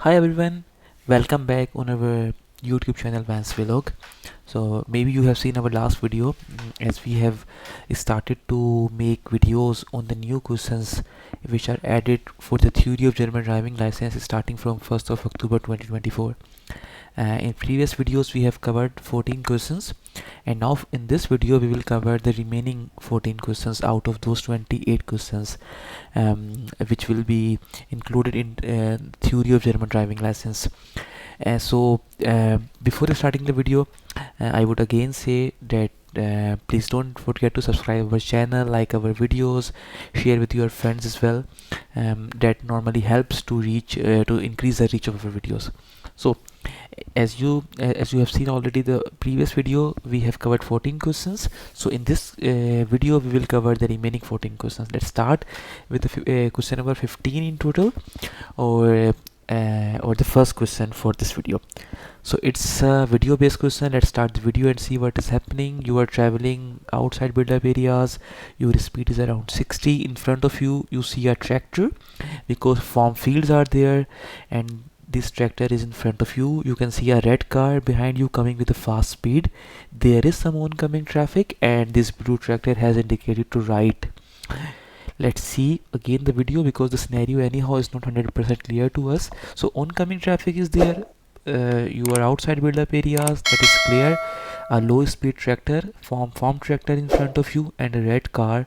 Hi everyone, welcome back on our YouTube channel Wains Vlog. So maybe you have seen our last video as we have started to make videos on the new questions which are added for the theory of German driving license starting from 1st of October 2024. In previous videos we have covered 14 questions, and now in this video we will cover the remaining 14 questions out of those 28 questions which will be included in theory of German driving license. Before starting the video, I would again say that please don't forget to subscribe our channel, like our videos, share with your friends as well. That normally helps to increase the reach of our videos. So as you have seen already the previous video, we have covered 14 questions. So in this video we will cover the remaining 14 questions. Let's start with the question number 15 in total, or the first question for this video. So it's a video based question. Let's start the video and see what is happening. You are traveling outside build-up areas, your speed is around 60. In front of you see a tractor because farm fields are there, and this tractor is in front of you. You can see a red car behind you coming with a fast speed. There is some oncoming traffic, and this blue tractor has indicated to right. Let's see again the video because the scenario anyhow is not 100% clear to us. So oncoming traffic is there. You are outside build-up areas, that is clear. A low speed tractor, farm tractor in front of you, and a red car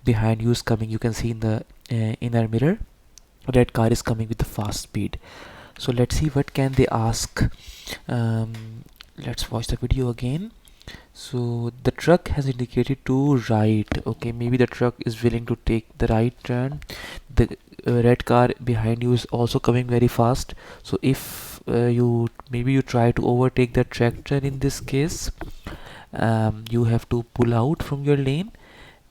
behind you is coming. You can see in the inner mirror, red car is coming with the fast speed. So let's see what can they ask. Let's watch the video again. So the truck has indicated to right. Okay, maybe the truck is willing to take the right turn. The red car behind you is also coming very fast. So if you try to overtake the tractor in this case, you have to pull out from your lane,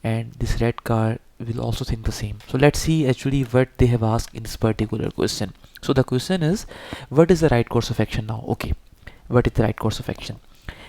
and this red car will also think the same. So let's see actually what they have asked in this particular question. So the question is, what is the right course of action now? Okay, what is the right course of action?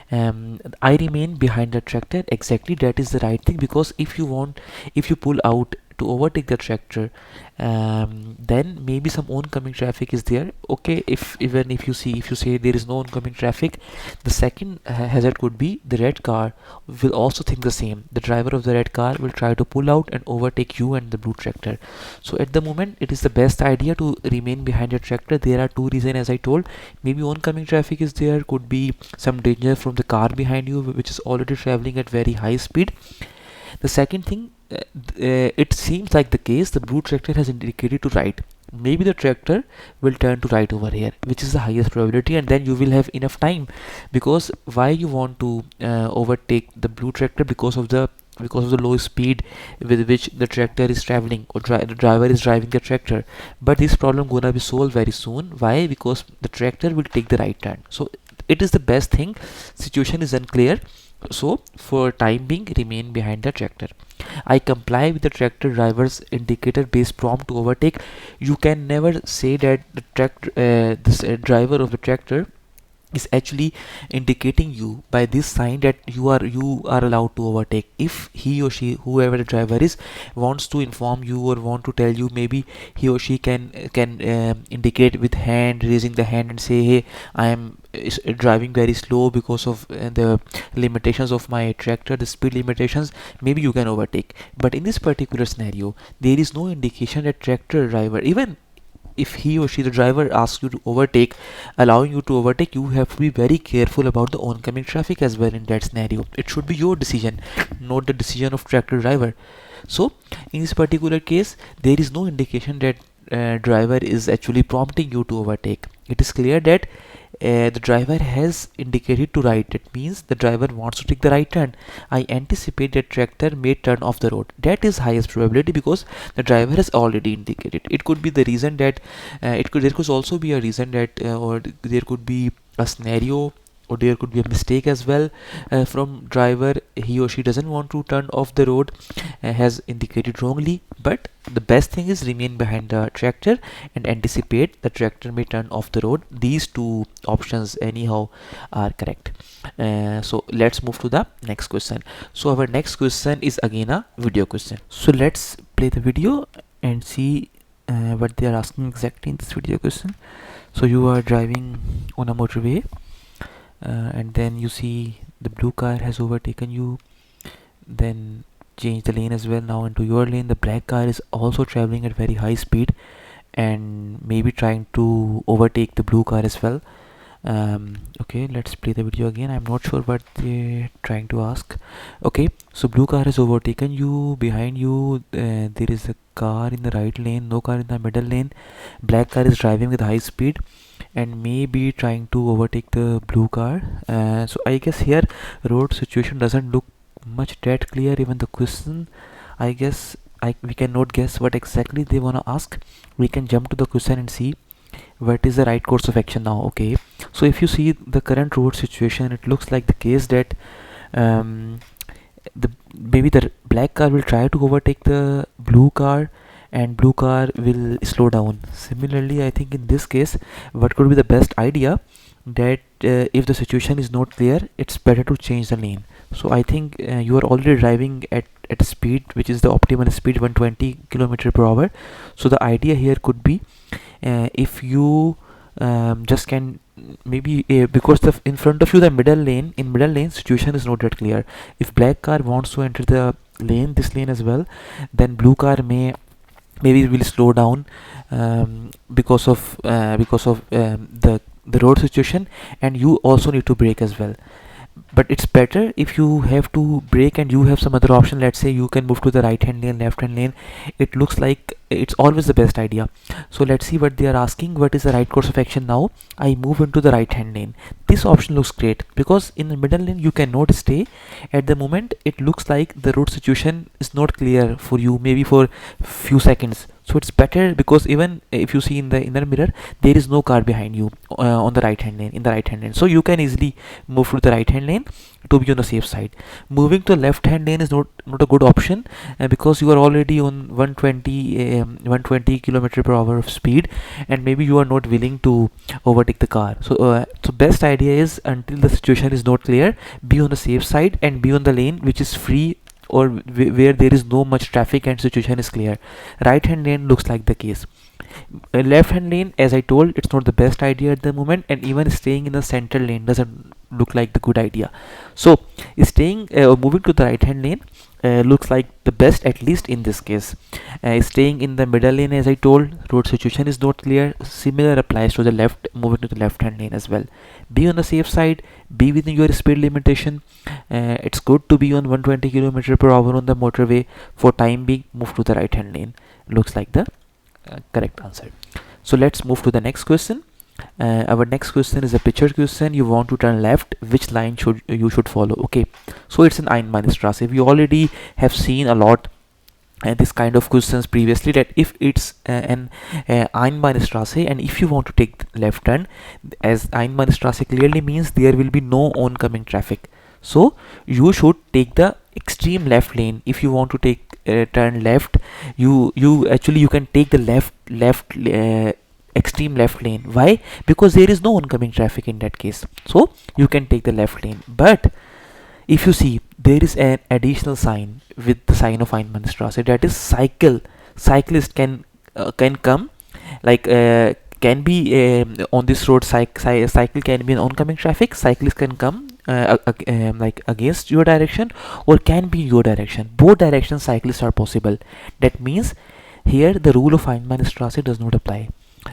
I remain behind the tractor. Exactly, that is the right thing, because if you pull out to overtake the tractor, then maybe some oncoming traffic is there. Okay, if you say there is no oncoming traffic, the second hazard could be the red car will also think the same. The driver of the red car will try to pull out and overtake you and the blue tractor. So at the moment it is the best idea to remain behind the tractor. There are two reasons, as I told. Maybe oncoming traffic is there, could be some danger from the car behind you which is already traveling at very high speed. The second thing, it seems like the case the blue tractor has indicated to right. Maybe the tractor will turn to right over here, which is the highest probability, and then you will have enough time. Because why you want to overtake the blue tractor? Because of the low speed with which the tractor is traveling, or the driver is driving the tractor. But this problem gonna be solved very soon. Why? Because the tractor will take the right turn. So it is the best thing. Situation is unclear, so for time being remain behind the tractor. I comply with the tractor driver's indicator based prompt to overtake. You can never say that the driver of the tractor is actually indicating you by this sign that you are allowed to overtake. If he or she, whoever the driver is, wants to inform you or want to tell you, maybe he or she can indicate with hand, raising the hand, and say, hey, I am driving very slow because of the limitations of my tractor, the speed limitations. Maybe you can overtake. But in this particular scenario, there is no indication that tractor driver, even if he or she, the driver, asks you to overtake, allowing you to overtake, you have to be very careful about the oncoming traffic as well. In that scenario, it should be your decision, not the decision of tractor driver. So in this particular case, there is no indication that driver is actually prompting you to overtake. It is clear that the driver has indicated to right. It means the driver wants to take the right turn. I anticipate that tractor may turn off the road. That is highest probability because the driver has already indicated. It could be the reason that there could also be a reason that or there could be a scenario, or there could be a mistake as well from driver. He or she doesn't want to turn off the road, has indicated wrongly. But the best thing is remain behind the tractor and anticipate the tractor may turn off the road. These two options anyhow are correct. So let's move to the next question. So our next question is again a video question. So let's play the video and see what they are asking exactly in this video question. So you are driving on a motorway, and then you see the blue car has overtaken you, then change the lane as well now into your lane. The black car is also traveling at very high speed and maybe trying to overtake the blue car as well. Okay, let's play the video again. I'm not sure what they're trying to ask. Okay, so blue car has overtaken you. Behind you there is a car in the right lane, no car in the middle lane. Black car is driving with high speed and maybe trying to overtake the blue car. So I guess here road situation doesn't look much that clear. Even the question, I guess we cannot guess what exactly they want to ask. We can jump to the question and see what is the right course of action now. Okay, so if you see the current road situation, it looks like the case that um, maybe the black car will try to overtake the blue car and blue car will slow down. Similarly, I think in this case what could be the best idea, that if the situation is not clear, it's better to change the lane. So I think you are already driving at a speed which is the optimal speed, 120 kilometer per hour. So the idea here could be, if you just can maybe because the in front of you the middle lane situation is not that clear. If black car wants to enter the lane, this lane as well, then blue car maybe will slow down because of the road situation, and you also need to brake as well. But it's better if you have to brake and you have some other option. Let's say you can move to the right hand lane, left hand lane. It looks like it's always the best idea. So let's see what they are asking. What is the right course of action now? I move into the right hand lane. This option looks great because in the middle lane you cannot stay at the moment. It looks like the road situation is not clear for you, maybe for few seconds. So it's better because even if you see in the inner mirror, there is no car behind you on the right hand lane, in the right hand lane. So you can easily move to the right hand lane to be on the safe side. Moving to left hand lane is not a good option because you are already on 120 kilometer per hour of speed, and maybe you are not willing to overtake the car. So best idea is, until the situation is not clear, be on the safe side and be on the lane which is free, or where there is no much traffic and situation is clear. Right hand lane looks like the case. Left hand lane, as I told, it's not the best idea at the moment, and even staying in the central lane doesn't look like the good idea. So staying or moving to the right hand lane looks like the best, at least in this case. Staying in the middle lane, as I told, road situation is not clear. Similar applies to the left, moving to the left hand lane as well. Be on the safe side, be within your speed limitation. It's good to be on 120 kilometer per hour on the motorway. For time being, move to the right hand lane. Looks like the correct answer. So let's move to the next question. Our next question is a picture question. You want to turn left, which line should you follow? Okay, so it's an Einbahnstraße. We already have seen a lot this kind of questions previously, that if it's an Einbahnstraße and if you want to take left turn, as Einbahnstraße clearly means there will be no oncoming traffic, so you should take the extreme left lane. If you want to take turn left, you can take the left extreme left lane. Why? Because there is no oncoming traffic in that case, so you can take the left lane. But if you see, there is an additional sign with the sign of Einbahnstraße, that is cyclist can come, like can be on this road. Cycle can be in oncoming traffic. Cyclist can come like against your direction, or can be your direction. Both directions cyclists are possible. That means here the rule of Einbahnstraße does not apply,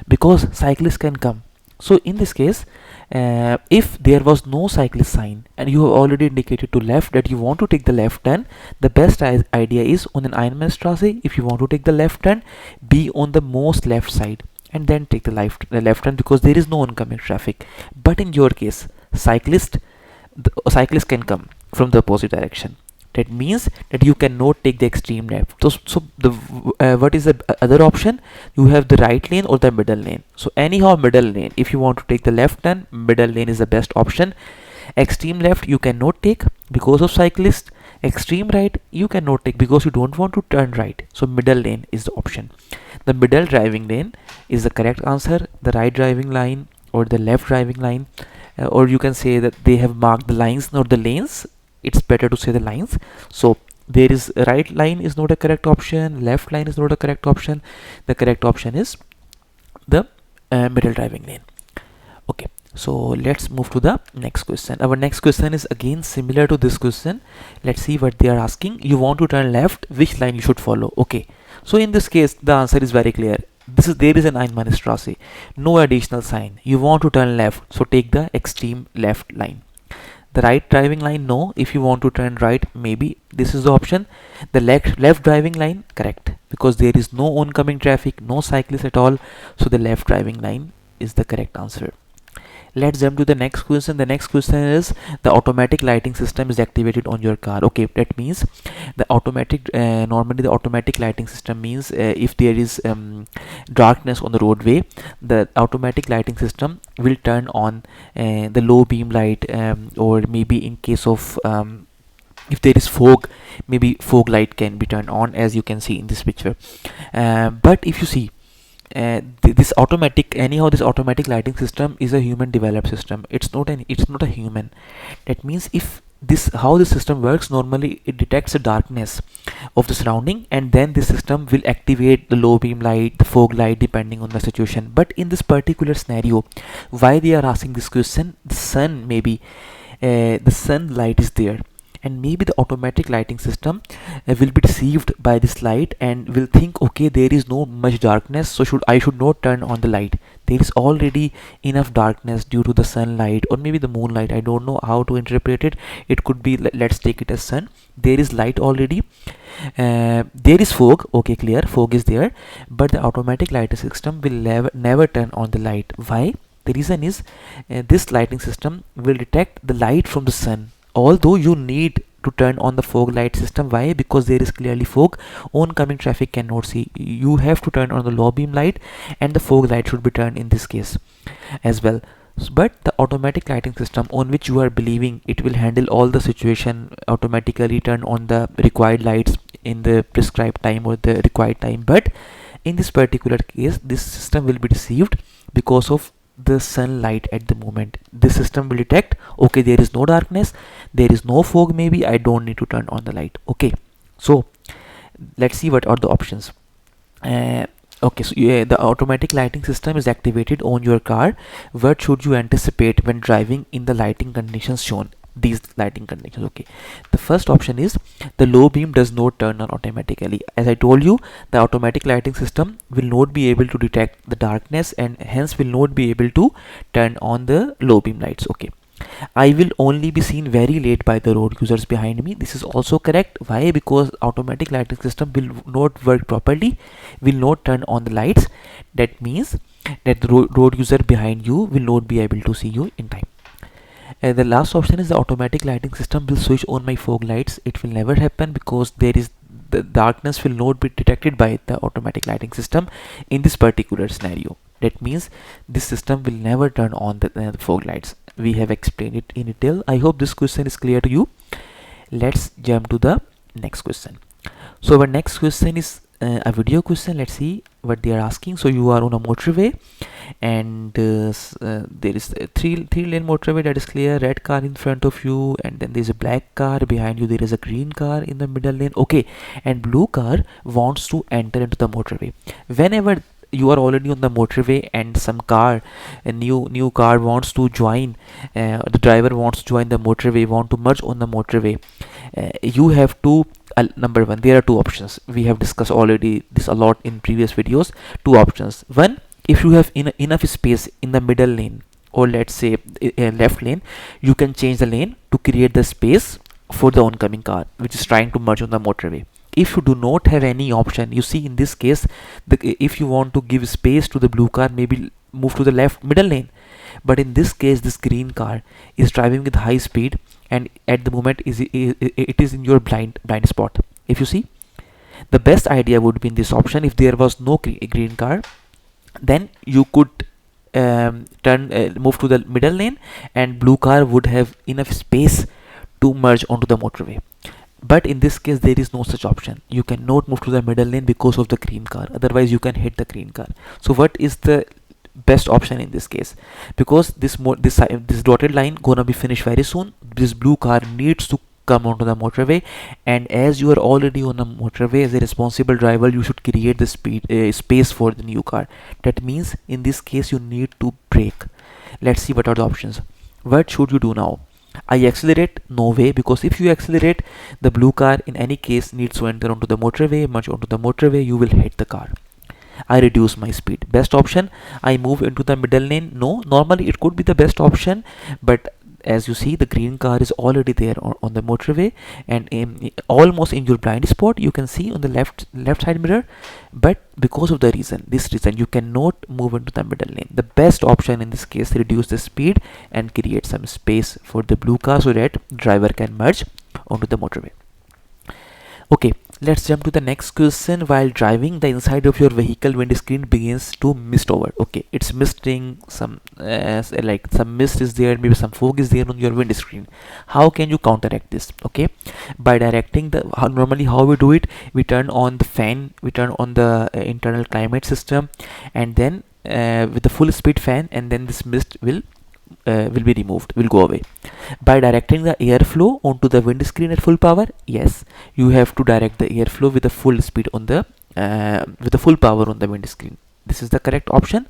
because cyclists can come. So in this case, if there was no cyclist sign and you have already indicated to left that you want to take the left turn, the best idea is, on an Einbahnstraße, if you want to take the left turn, be on the most left side and then take the left turn, because there is no oncoming traffic. But in your case, cyclist can come from the opposite direction. That means that you cannot take the extreme left. So the what is the other option? You have the right lane or the middle lane. So anyhow, middle lane, if you want to take the left turn, middle lane is the best option. Extreme left you cannot take because of cyclist. Extreme right you cannot take because you don't want to turn right. So middle lane is the option. The middle driving lane is the correct answer. The right driving line or the left driving line, or you can say that they have marked the lines, not the lanes. It's better to say the lines. So there is right line is not a correct option, left line is not a correct option. The correct option is the middle driving lane. Okay, so let's move to the next question. Our next question is again similar to this question. Let's see what they are asking. You want to turn left, which line you should follow? Okay, so in this case the answer is very clear. There is an Einbahnstraße, no additional sign. You want to turn left, so take the extreme left line. The right driving line, no. If you want to turn right, maybe this is the option. The left driving line, correct, because there is no oncoming traffic, no cyclists at all, so the left driving line is the correct answer. Let's jump to the next question. The next question is the automatic lighting system is activated on your car. Okay, that means the automatic normally the automatic lighting system means if there is darkness on the roadway, the automatic lighting system will turn on the low beam light, or maybe in case of if there is fog, maybe fog light can be turned on, as you can see in this picture. But if you see this automatic lighting system is a human developed system. It's not a human. That means if this how the system works, normally it detects the darkness of the surrounding, and then the system will activate the low beam light, the fog light, depending on the situation. But in this particular scenario, why they are asking this question, the sun, maybe the sunlight is there, and maybe the automatic lighting system will be deceived by this light and will think, okay, there is no much darkness, so I should not turn on the light. There is already enough darkness due to the sunlight or maybe the moonlight. I don't know how to interpret it. It could be, let's take it as sun. There is light already. There is fog. Okay, clear, fog is there, but the automatic lighting system will never turn on the light. Why? The reason is this lighting system will detect the light from the sun, although you need to turn on the fog light system. Why? Because there is clearly fog, oncoming traffic cannot see. You have to turn on the low beam light, and the fog light should be turned in this case as well. But the automatic lighting system on which you are believing it will handle all the situation, automatically turn on the required lights in the prescribed time or the required time. But in this particular case, this system will be deceived because of the sunlight at the moment. This system will detect, okay, there is no darkness, there is no fog, maybe I don't need to turn on the light. Okay, so let's see what are the options. Okay, so yeah, the automatic lighting system is activated on your car. What should you anticipate when driving in the lighting conditions shown? These lighting conditions. Okay, the first option is the low beam does not turn on automatically. As I told you, the automatic lighting system will not be able to detect the darkness and hence will not be able to turn on the low beam lights. Okay, I will only be seen very late by the road users behind me. This is also correct. Why? Because automatic lighting system will not work properly, will not turn on the lights. That means that the road user behind you will not be able to see you in time. The last option is the automatic lighting system will switch on my fog lights. It will never happen because the darkness will not be detected by the automatic lighting system in this particular scenario. That means this system will never turn on the fog lights. We have explained it in detail. I hope this question is clear to you. Let's jump to the next question. So our next question is a video question. Let's see what they are asking. So you are on a motorway, and there is a three lane motorway, that is clear. Red car in front of you, and then there's a black car behind you. There is a green car in the middle lane. Okay, and blue car wants to enter into the motorway. Whenever you are already on the motorway and some car, a new car wants to join, the driver wants to join the motorway, want to merge on the motorway, you have to number one, there are two options. We have discussed already this a lot in previous videos. Two options. One, if you have enough space in the middle lane, or let's say left lane, you can change the lane to create the space for the oncoming car which is trying to merge on the motorway. If you do not have any option, you see in this case, if you want to give space to the blue car, maybe move to the left middle lane. But in this case, this green car is driving with high speed, and at the moment it is in your blind spot. If you see, the best idea would be in this option, if there was no green car, then you could move to the middle lane, and blue car would have enough space to merge onto the motorway. But in this case, there is no such option. You cannot move to the middle lane because of the green car, otherwise you can hit the green car. So what is the best option in this case? Because this dotted line gonna be finished very soon, this blue car needs to come onto the motorway, and as you are already on the motorway, as a responsible driver, you should create the space for the new car. That means in this case you need to brake. Let's see what are the options. What should you do now? I accelerate? No way, because if you accelerate, the blue car in any case needs to enter onto the motorway. Merge onto the motorway, you will hit the car. I reduce my speed. Best option, I move into the middle lane. No, normally it could be the best option, but as you see, the green car is already there on the motorway, and almost in your blind spot you can see on the left side mirror. But because of this reason, you cannot move into the middle lane. The best option in this case, reduce the speed and create some space for the blue car so that driver can merge onto the motorway. Okay, let's jump to the next question. While driving, the inside of your vehicle windscreen begins to mist over. Okay, it's misting, some like some mist is there, maybe some fog is there on your windscreen. How can you counteract this? Okay, by directing normally how we do it, we turn on the fan, we turn on the internal climate system, and then with the full speed fan, and then this mist will be removed, will go away. By directing the airflow onto the windscreen at full power, yes, you have to direct the airflow with the full speed on the with the full power on the windscreen. This is the correct option.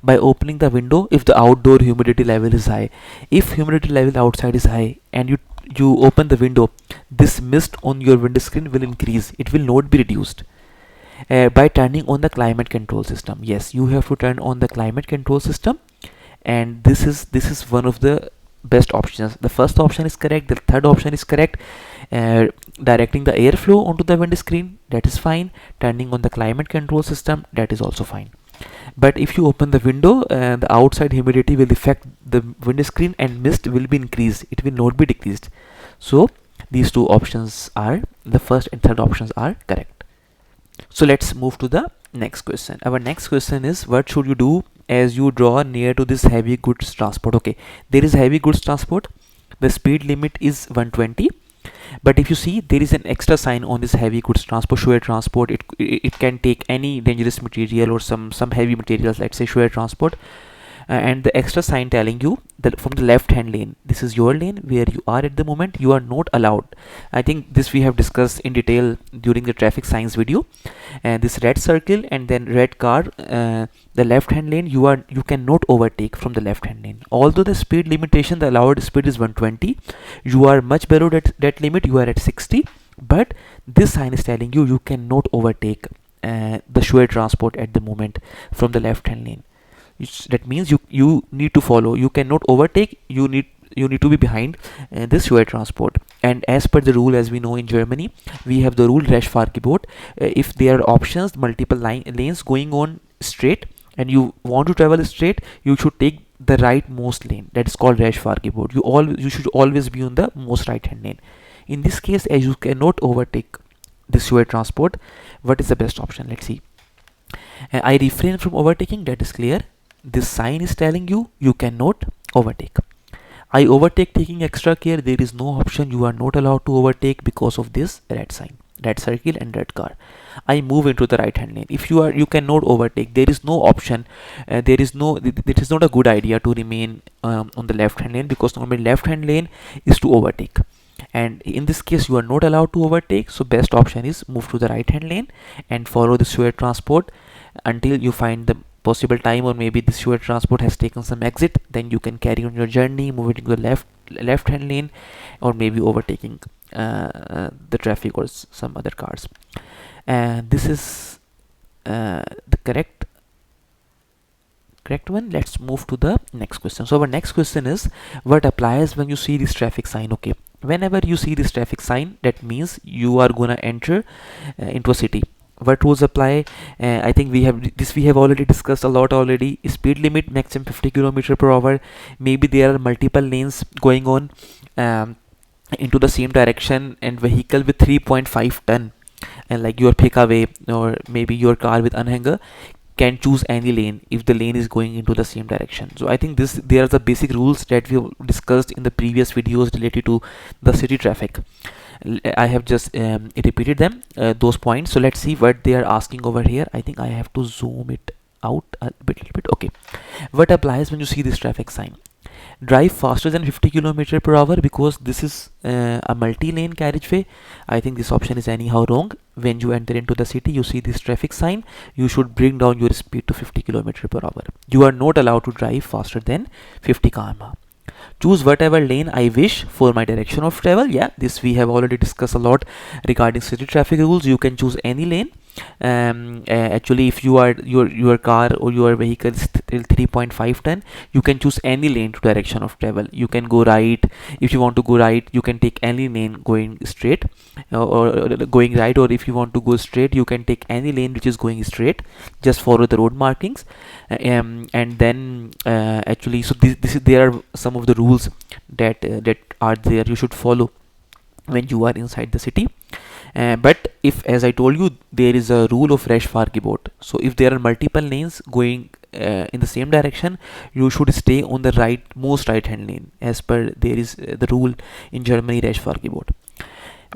By opening the window if the outdoor humidity level is high. If humidity level outside is high and you open the window, this mist on your windscreen will increase, it will not be reduced. By turning on the climate control system, yes, you have to turn on the climate control system, and this is one of the best options. The first option is correct, the third option is correct. Directing the airflow onto the windscreen, that is fine. Turning on the climate control system, that is also fine. But if you open the window, the outside humidity will affect the windscreen and mist will be increased, it will not be decreased. So these two options are, the first and third options are correct. So let's move to the next question. Our next question is, what should you do as you draw near to this heavy goods transport? Okay, there is heavy goods transport, the speed limit is 120, but if you see, there is an extra sign on this heavy goods transport, shared transport. It can take any dangerous material or some heavy materials, let's say shared transport. And the extra sign telling you that from the left hand lane, this is your lane where you are at the moment, you are not allowed. I think this we have discussed in detail during the traffic signs video. And this red circle and then red car, the left hand lane, you cannot overtake from the left hand lane. Although the speed limitation, the allowed speed is 120, you are much below that limit, you are at 60, but this sign is telling you you cannot overtake the shared transport at the moment from the left hand lane. That means you need to follow, you cannot overtake, you need to be behind this shared transport. And as per the rule, as we know in Germany, we have the rule Rechtsfahrgebot. If there are options, multiple lanes going on straight, and you want to travel straight, you should take the rightmost lane. That is called Rechtsfahrgebot. You should always be on the most right hand lane. In this case, as you cannot overtake this shared transport, what is the best option? Let's see. I refrain from overtaking, that is clear. This sign is telling you you cannot overtake. I overtake taking extra care, there is no option, you are not allowed to overtake because of this red sign, red circle and red car. I move into the right hand lane. If you cannot overtake, there is no option, it is not a good idea to remain on the left hand lane, because normally left hand lane is to overtake, and in this case you are not allowed to overtake. So best option is move to the right hand lane and follow the shared transport until you find the possible time, or maybe this shared transport has taken some exit, then you can carry on your journey, moving to the left hand lane, or maybe overtaking the traffic or some other cars. And this is the correct one. Let's move to the next question. So our next question is, what applies when you see this traffic sign? Okay, whenever you see this traffic sign, that means you are gonna enter into a city. What rules apply? I think we have already discussed a lot already. Speed limit maximum 50 km/h. Maybe there are multiple lanes going on into the same direction, and vehicle with 3.5 ton, and like your pickup or maybe your car with anhanger can choose any lane if the lane is going into the same direction. So I think there are the basic rules that we have discussed in the previous videos related to the city traffic. I have just repeated them, those points. So let's see what they are asking over here. I think I have to zoom it out a little bit. Okay, what applies when you see this traffic sign? drive faster than 50 kilometer per hour, because this is a multi-lane carriageway. I think this option is anyhow wrong. When you enter into the city, you see this traffic sign, you should bring down your speed to 50 kilometer per hour. You are not allowed to drive faster than 50 km/h. Choose whatever lane I wish for my direction of travel. Yeah, this we have already discussed a lot regarding city traffic rules. You can choose any lane. Actually, if you are your car or your vehicle is till 3.5 ton, you can choose any lane to direction of travel. You can go right. If you want to go right, you can take any lane going straight, or going right, or if you want to go straight, you can take any lane which is going straight. Just follow the road markings. And then actually, so this is, there are some of the rules that are there you should follow when you are inside the city. But if, as I told you, there is a rule of rash Fargebot. So if there are multiple lanes going in the same direction, you should stay on the most right hand lane, as per there is the rule in Germany, rash Fargebot.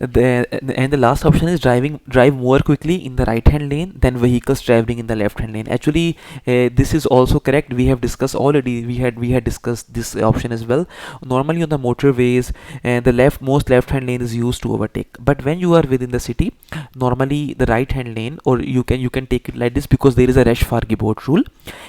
And the last option is drive more quickly in the right hand lane than vehicles traveling in the left hand lane. Actually, this is also correct. We have discussed already, we had discussed this option as well. Normally on the motorways, the most left hand lane is used to overtake, but when you are within the city, normally the right hand lane, or you can take it like this, because there is a rash Fargebot rule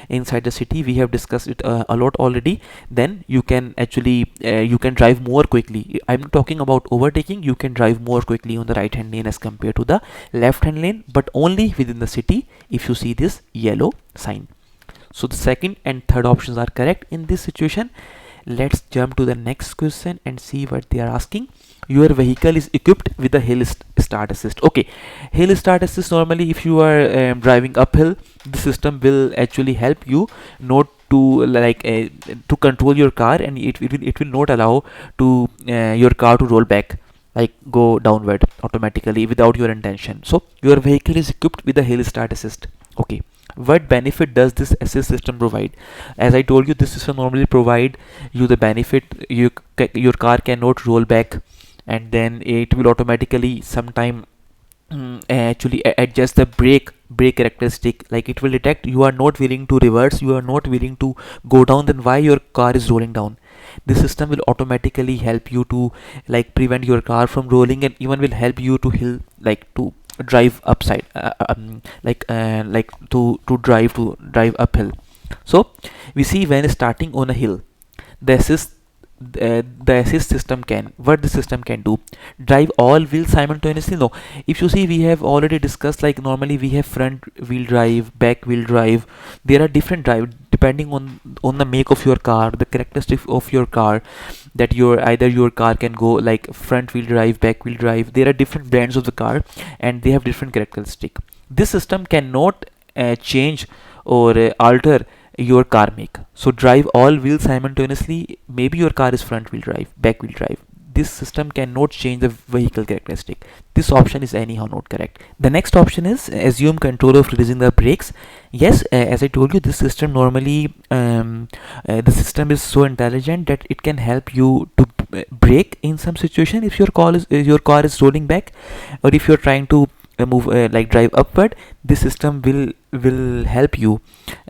inside the city. We have discussed it a lot already. Then you can actually you can drive more quickly. I'm talking about overtaking. You can drive more quickly on the right hand lane as compared to the left hand lane, but only within the city if you see this yellow sign. So the second and third options are correct in this situation. Let's jump to the next question and see what they are asking. Your vehicle is equipped with a hill start assist. Okay, hill start assist, normally if you are driving uphill, the system will actually help you not to to control your car, and it will not allow to your car to roll back, like go downward automatically without your intention. So your vehicle is equipped with a hill start assist. Okay, what benefit does this assist system provide? As I told you, this system normally provide you the benefit your car cannot roll back, and then it will automatically sometime actually adjust the brake characteristic. Like it will detect you are not willing to reverse, you are not willing to go down, then why your car is rolling down. This system will automatically help you to prevent your car from rolling, and even will help you to to drive upside to drive uphill. So we see when starting on a hill, the assist system can, what the system can do, drive all wheels simultaneously. No, if you see, we have already discussed, like normally we have front wheel drive, back wheel drive. There are different drive depending on the make of your car, the characteristic of your car, that your car can go like front wheel drive, back wheel drive. There are different brands of the car and they have different characteristic. This system cannot change or alter your car make. So drive all wheels simultaneously. Maybe your car is front wheel drive, back wheel drive. This system cannot change the vehicle characteristic. This option is anyhow not correct. The next option is assume control of releasing the brakes. Yes, as I told you, this system normally the system is so intelligent that it can help you to brake in some situation if your car is rolling back, or if you're trying to move drive upward. This system will help you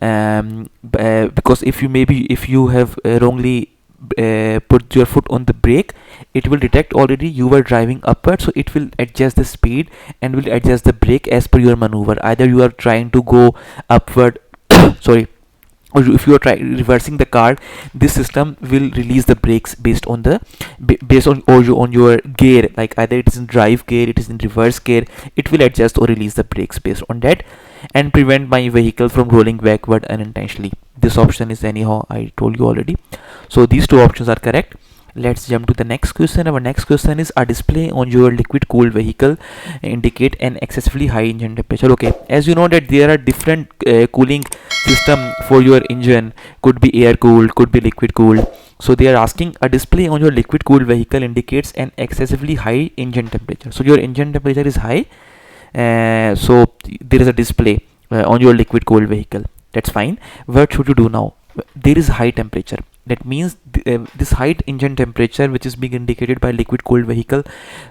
because if you have wrongly put your foot on the brake, it will detect already you were driving upward, so it will adjust the speed and will adjust the brake as per your maneuver. Either you are trying to go upward sorry, or if you are reversing the car, this system will release the brakes based on your gear. Like either it is in drive gear, it is in reverse gear, it will adjust or release the brakes based on that and prevent my vehicle from rolling backward unintentionally. This option is anyhow I told you already. So these two options are correct. Let's jump to the next question. Our next question is, a display on your liquid cooled vehicle indicate an excessively high engine temperature. Okay, as you know that there are different cooling system for your engine. Could be air cooled, could be liquid cooled. So they are asking, a display on your liquid cooled vehicle indicates an excessively high engine temperature. So your engine temperature is high, so there is a display on your liquid cooled vehicle. That's fine. What should you do now? There is high temperature. That means this high engine temperature which is being indicated by liquid cooled vehicle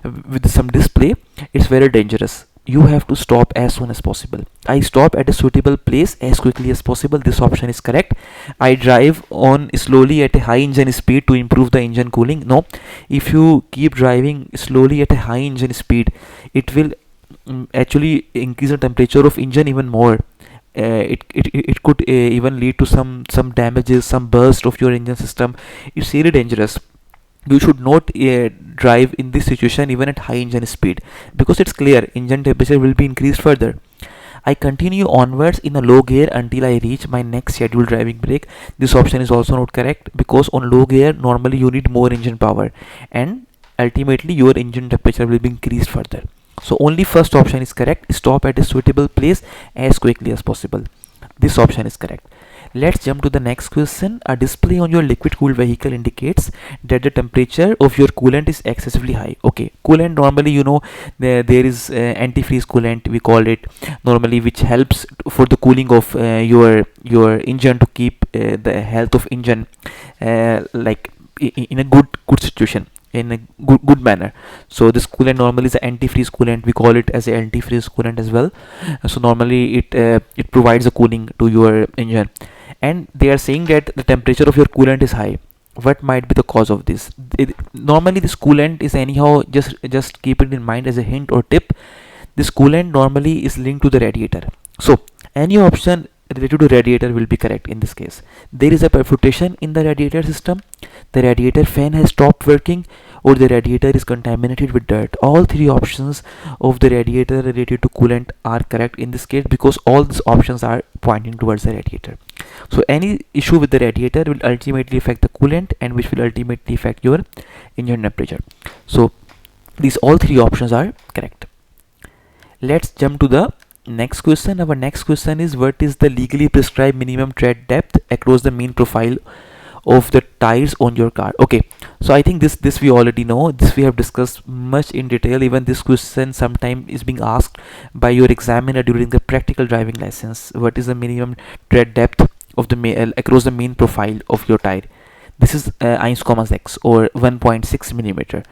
with some display, it's very dangerous. you have to stop as soon as possible. I stop at a suitable place as quickly as possible. This option is correct. I drive on slowly at a high engine speed to improve the engine cooling. No, if you keep driving slowly at a high engine speed, it will actually increase the temperature of engine even more. It could even lead to some damages, some burst of your engine system. It's really dangerous. You should not drive in this situation even at high engine speed, because it's clear engine temperature will be increased further. I continue onwards in a low gear until I reach my next scheduled driving break. This option is also not correct, because on low gear normally you need more engine power, and ultimately your engine temperature will be increased further. So only first option is correct. Stop at a suitable place as quickly as possible. This option is correct. Let's jump to the next question. A display on your liquid cooled vehicle indicates that the temperature of your coolant is excessively high. Okay, coolant normally, there is antifreeze coolant, we call it normally, which helps for the cooling of your engine, to keep the health of engine like in a good situation, in a good manner. So this coolant normally is an antifreeze coolant. We call it as a antifreeze coolant as well. So normally it provides a cooling to your engine, and they are saying that the temperature of your coolant is high. What might be the cause of this? Normally this coolant is anyhow, just keep it in mind as a hint or tip. This coolant normally is linked to the radiator. So any option related to radiator will be correct in this case. There is a perforation in the radiator system, the radiator fan has stopped working, or the radiator is contaminated with dirt. All three options of the radiator related to coolant are correct in this case, because all these options are pointing towards the radiator. So any issue with the radiator will ultimately affect the coolant, and which will ultimately affect your engine temperature. So these all three options are correct. Let's jump to the next question. Our next question is, what is the legally prescribed minimum tread depth across the main profile of the tires on your car? Okay, so I think this we already know. This we have discussed much in detail. Even this question sometime is being asked by your examiner during the practical driving license. What is the minimum tread depth of the across the main profile of your tire? This is 1,6 or 1.6 millimeter.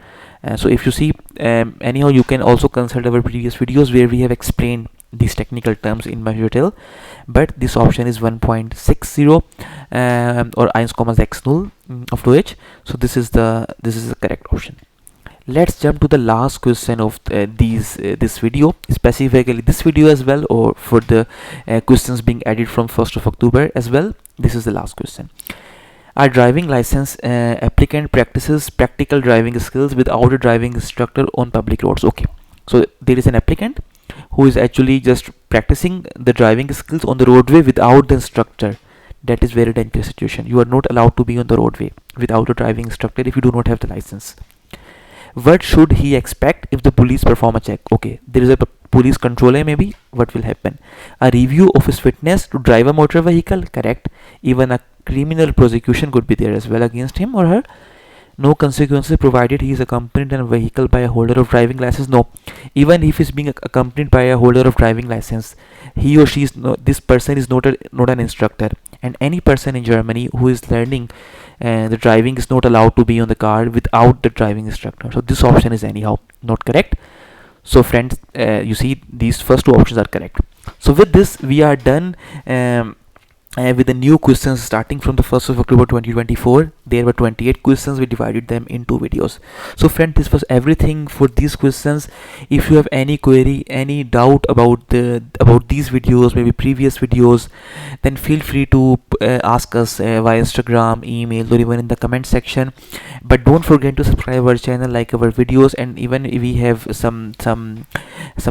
So if you see, anyhow, you can also consult our previous videos where we have explained these technical terms in much detail, but this option is 1.60 or 1,6 of 2h. So this is the correct option. Let's jump to the last question of this video, specifically this video as well, or for the questions being added from 1st of October as well. This is the last question. Our driving license applicant practices practical driving skills without a driving instructor on public roads. Okay, so there is an applicant who is actually just practicing the driving skills on the roadway without the instructor. That is very dangerous situation. You are not allowed to be on the roadway without a driving instructor if you do not have the license. What should he expect if the police perform a check? Okay, there is a police controller, maybe. What will happen? A review of his fitness to drive a motor vehicle. Correct. Even a criminal prosecution could be there as well against him or her. No consequences provided he is accompanied in a vehicle by a holder of driving license. No, even if he is being accompanied by a holder of driving license, he or she is this person is not an instructor, and any person in Germany who is learning the driving is not allowed to be on the car without the driving instructor. So this option is anyhow not correct. So friends, you see, these first two options are correct. So with this we are done with the new questions starting from the 1st of October 2024. There were 28 questions. We divided them in 2 videos. So friend, this was everything for these questions. If you have any query, any doubt about these videos, maybe previous videos, then feel free to ask us via Instagram, email, or even in the comment section. But don't forget to subscribe our channel, like our videos, and even we have some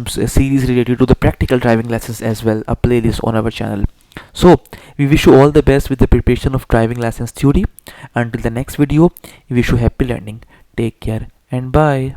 series related to the practical driving lessons as well, a playlist on our channel. So we wish you all the best with the preparation of driving license theory. Until the next video, we wish you happy learning. Take care and bye.